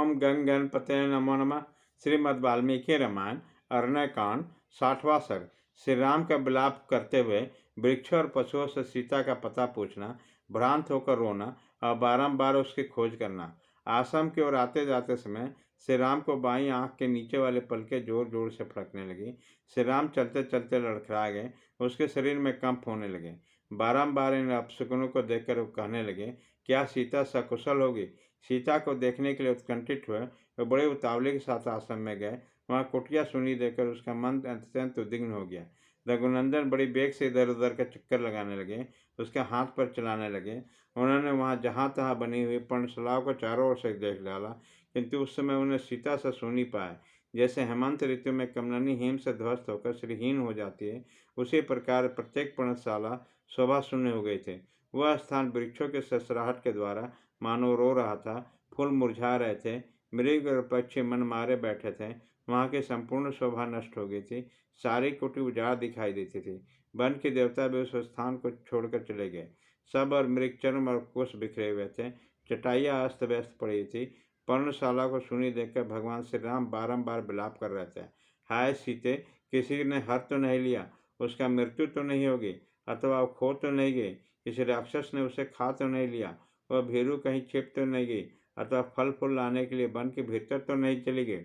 ओम गंग गणपते नमो नमः। श्रीमद् वाल्मीकि रामायण अरण्यकांड 60वां सर्ग। श्री राम का विलाप करते हुए वृक्षों और पशुओं से सीता का पता पूछना, भ्रांत होकर रोना और बारंबार उसकी खोज करना। आश्रम की ओर आते जाते समय श्री राम को बाईं आंख के नीचे वाले पलके जोर जोर से फड़कने लगी। श्री राम चलते चलते लड़खड़ा गए, उसके शरीर में कंप होने लगे। बारंबार इन अपशकुनों को देखकर वो कहने लगे, क्या सीता सकुशल होगी? सीता को देखने के लिए उत्कंठित हुए वे बड़े उतावले के साथ आश्रम में गए। वहाँ कुटिया सुनी देकर उसका मन अत्यंत उद्विग्न हो गया। रघुनंदन बड़ी बेग से इधर उधर का चक्कर लगाने लगे, उसके हाथ पर चलाने लगे। उन्होंने वहाँ जहाँ तहाँ बनी हुई पर्णशालाओं को चारों ओर से देख डाला, किंतु उस समय उन्हें सीता से सुनी पाए। जैसे हेमंत ऋतु में कमलनी हिम से ध्वस्त होकर श्रीहीन हो जाती है, उसी प्रकार प्रत्येक पर्णशाला शोभा शून्य हो गए थे। वह स्थान वृक्षों के ससराहट के द्वारा मानो रो रहा था, फूल मुरझा रहे थे, मृग और पक्षी मन मारे बैठे थे। वहाँ की संपूर्ण शोभा नष्ट हो गई थी, सारी कुटी उजाड़ दिखाई देती थी। वन के देवता भी उस स्थान को छोड़कर चले गए। सब और मृग चर्म और कुश बिखरे हुए थे, चटाइयाँ अस्त व्यस्त पड़ी थी। पर्णशाला को सुनी देखकर भगवान श्री राम बारम्बार विलाप कर रहे थे। हाय सीते, किसी ने हर तो नहीं लिया, उसका मृत्यु तो नहीं होगी, अथवा वो खो तो नहीं गई, किसी राक्षस ने उसे खा तो नहीं लिया, वह भीरू कहीं छिप तो नहीं गई, अथवा फल फूल लाने के लिए वन के भीतर तो नहीं चली गई।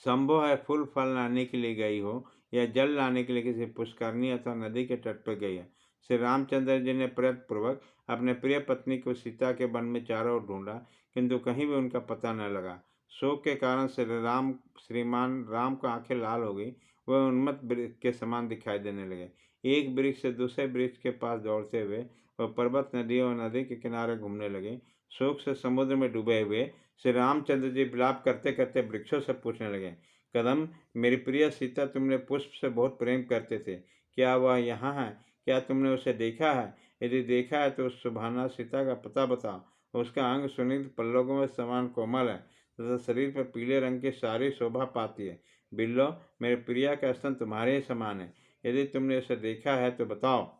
संभव है फूल फल लाने के लिए गई हो, या जल लाने के लिए किसी पुष्करणी अथवा नदी के तट पर गई है। श्री रामचंद्र जी ने प्रयत्नपूर्वक अपने प्रिय पत्नी को सीता के वन में चारों ओर ढूंढा, किंतु कहीं भी उनका पता न लगा। शोक के कारण श्रीमान राम को आंखें लाल हो गई। वह उन्मत्त वृक्ष के समान दिखाई देने लगे। एक वृक्ष से दूसरे वृक्ष के पास दौड़ते हुए वह पर्वत, नदियों और नदी के किनारे घूमने लगे। शोक से समुद्र में डूबे हुए श्री रामचंद्र जी विलाप करते करते वृक्षों से पूछने लगे, कदम, मेरी प्रिय सीता, तुमने पुष्प से बहुत प्रेम करते थे, क्या वह यहाँ है? क्या तुमने उसे देखा है? यदि देखा है तो उस सुभाना सीता का पता बताओ। उसका अंग सुनील पल्लवों में समान कोमल है तथा शरीर पर पीले रंग की सारी शोभा पाती है। बिल्लो, मेरे प्रिया का स्तन तुम्हारे ही समान है। यदि तुमने उसे देखा है तो बताओ।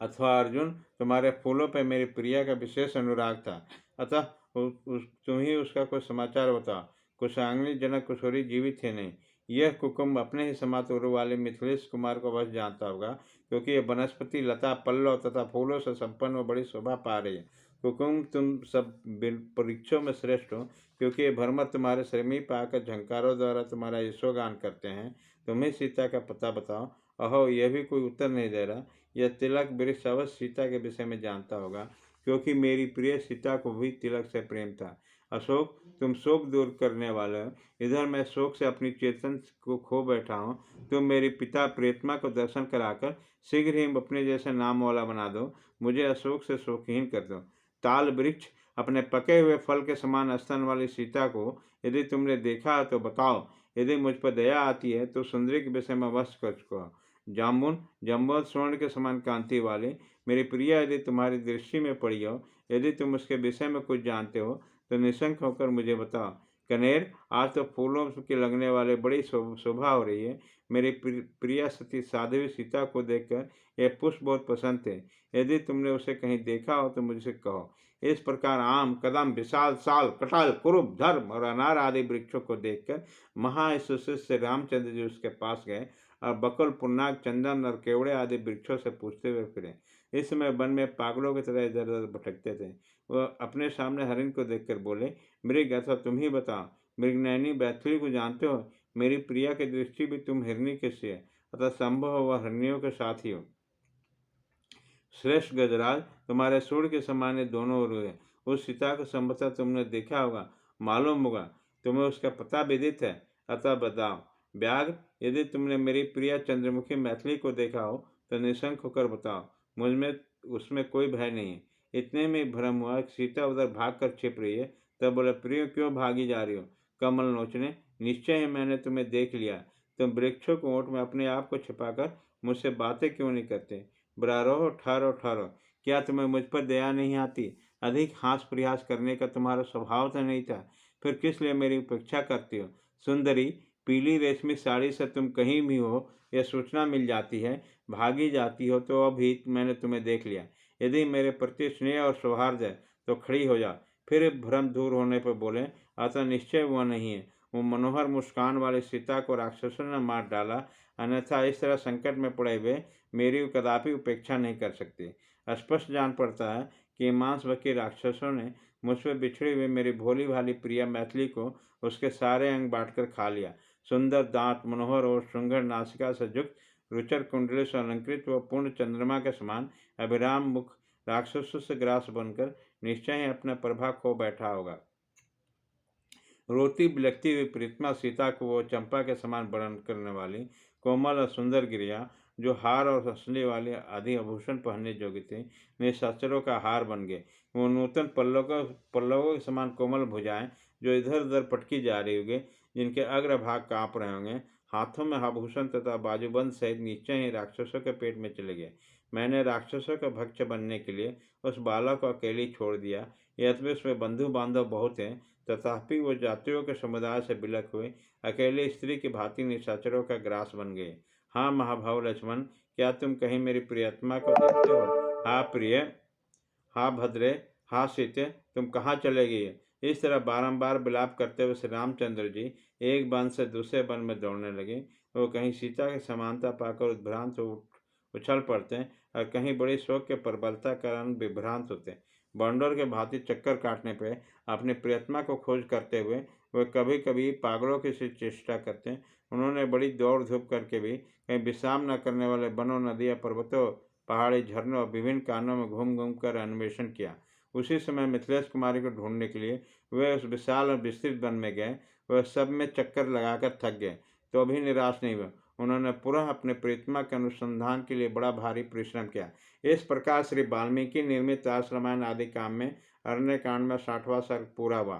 अथवा अर्जुन, तुम्हारे फूलों पर मेरी प्रिया का विशेष अनुराग था, अतः तुम ही उसका कोई समाचार बताओ। कुशांगनी जनक कुशोरी जीवित है नहीं। यह कुकुम अपने ही समातुर वाले मिथिलेश कुमार को अवश्य जानता होगा, क्योंकि यह वनस्पति, लता, पल्लव तथा फूलों से संपन्न व बड़ी शोभा पा रही है। कुकुम, तुम सब परीक्षों में श्रेष्ठ हो, क्योंकि ये भरमर तुम्हारे समीप आकर झंकारों द्वारा तुम्हारा यशोगान करते हैं। तुम्हें सीता का पता बताओ। अहो, यह भी कोई उत्तर नहीं दे रहा। यह तिलक वृक्ष अवश्य सीता के विषय में जानता होगा, क्योंकि मेरी प्रिय सीता को भी तिलक से प्रेम था। अशोक, तुम शोक दूर करने वाले हो। इधर मैं शोक से अपनी चेतन को खो बैठा हूँ। तुम मेरी पिता प्रेतमा को दर्शन कराकर शीघ्र ही अपने जैसे नाम वाला बना दो, मुझे अशोक से शोकहीन कर दो। ताल वृक्ष, अपने पके हुए फल के समान स्तन वाली सीता को यदि तुमने देखा है तो बताओ। यदि मुझ पर दया आती है तो सुंदरी के विषय में अवश्य कर चुका। जामुन, जम्बोद स्वर्ण के समान कांति वाले मेरी प्रिया यदि तुम्हारी दृष्टि में पड़ी हो, यदि तुम उसके विषय में कुछ जानते हो तो निशंक होकर मुझे बताओ। कनेर, आज तो फूलों के लगने वाले बड़ी शोभा हो रही है। मेरी प्रिया सती साध्वी सीता को देखकर यह पुष्प बहुत पसंद थे। यदि तुमने उसे कहीं देखा हो तो मुझसे कहो। इस प्रकार आम, कदम, विशाल, साल, कटाल, कुरुप, धर्म और अनार आदि वृक्षों को देखकर महायशस्वी से रामचंद्र जी उसके पास गए और बकुल, पुन्नाग, चंदन और केवड़े आदि वृक्षों से पूछते हुए फिरे। इस समय वन में पागलों की तरह इधर उधर भटकते थे। वह अपने सामने हरिण को देखकर बोले, मृग, अथवा तुम ही बताओ। मृगनयनी बैथुली को जानते हो? मेरी प्रिया की दृष्टि भी तुम हिरणी के से है, अतः संभव हो वह हिरणियों के साथ ही हो। श्रेष्ठ गजराज, तुम्हारे सूर्य के समान दोनों ओर है। उस सीता को संभवतः तुमने देखा होगा, मालूम होगा, तुम्हें उसका पता विदित है, अतः बताओ। व्याघ्र, यदि तुमने मेरी प्रिया चंद्रमुखी मैथिली को देखा हो तो निशंक होकर बताओ। मुझमें उसमें कोई भय नहीं है। इतने में भ्रम हुआ कि सीता उधर भाग कर छिप रही है। तब बोले, प्रिय, क्यों भागी जा रही हो? कमल नोचने, निश्चय ही मैंने तुम्हें देख लिया। तुम वृक्षों के ओट में अपने आप को छिपाकर मुझसे बातें क्यों नहीं करते? ब्रारो, ठहरो ठहरो, क्या तुम्हें मुझ पर दया नहीं आती? अधिक हास प्रयास करने का तुम्हारा स्वभाव तो नहीं था, फिर किस लिए मेरी उपेक्षा करती हो? सुंदरी, पीली रेशमी साड़ी से तुम कहीं भी हो यह सूचना मिल जाती है, भागी जाती हो, तो अभी मैंने तुम्हें देख लिया। यदि मेरे प्रति स्नेह और सौहार्द है तो खड़ी हो जाओ। फिर भ्रम दूर होने पर बोले, अतः निश्चय वह नहीं है। वो मनोहर मुस्कान वाली सीता को राक्षसों ने मार डाला, अन्यथा इस तरह संकट में पड़े हुए मेरी कदापि उपेक्षा नहीं कर सकते। स्पष्ट जान पड़ता है कि मांसभक्षी राक्षसों ने मुझ पर बिछड़ी हुई मेरी भोली भाली प्रिया मैथिली को उसके सारे अंग बांटकर खा लिया। सुंदर दांत, मनोहर और सुंदर नासिका से युक्त, रुचर कुंडली से अलंकृत व पूर्ण चंद्रमा के समान अभिराम मुख राक्षसों से ग्रास बनकर निश्चय ही अपना प्रभा खो बैठा होगा। रोती बिलखती हुई प्रीतमा सीता को वो चंपा के समान वर्णन करने वाली कोमल और सुंदर गिरिया, जो हार और हंसने वाले आदि आभूषण पहनने योग्य थे, निशाचरों का हार बन गए। वो नूतन पल्लवों के समान कोमल भुजाएं, जो इधर उधर पटकी जा रही होंगे, जिनके अग्रभाग कांप रहे होंगे, हाथों में आभूषण तथा बाजूबंद सहित निश्चय ही राक्षसों के पेट में चले गए। मैंने राक्षसों का भक्ष्य बनने के लिए उस बालक को अकेली छोड़ दिया। यद्यपि उसमें बंधु बांधव बहुत हैं, तथापि वो जातियों के समुदाय से बिलक हुए अकेले स्त्री की भांति निशाचरों का ग्रास बन गए। हाँ महाभाव लक्ष्मण, क्या तुम कहीं मेरी प्रियतमा को देखते हो? हाँ प्रिय, हाँ भद्रे, हाँ सीते, तुम कहाँ चले गए? इस तरह बारंबार विलाप करते हुए श्री रामचंद्र जी एक वन से दूसरे वन में दौड़ने लगे। वो कहीं सीता की समानता पाकर उद्भ्रांत हो उछल पड़ते हैं और कहीं बड़ी शोक के प्रबलता के कारण विभ्रांत होते हैं। बंडर के भांति चक्कर काटने पर अपनी प्रियतमा को खोज करते हुए वे कभी कभी पागलों की सी चेष्टा करते हैं। उन्होंने बड़ी दौड़ धूप करके भी कहीं विश्राम न करने वाले वनों, नदियों, पर्वतों, पहाड़ी, झरनों और विभिन्न कानों में घूम घूम कर अन्वेषण किया। उसी समय मिथिलेश कुमारी को ढूंढने के लिए वे उस विशाल और विस्तृत वन में गए। वह सब में चक्कर लगाकर थक गए, तो भी निराश नहीं हुए। उन्होंने पुनः अपने प्रीतमा के अनुसंधान के लिए बड़ा भारी परिश्रम किया। इस प्रकार श्री वाल्मीकि निर्मित रास रामायण आदि काम में अरण्य कांड में 60वां सर्ग पूरा हुआ।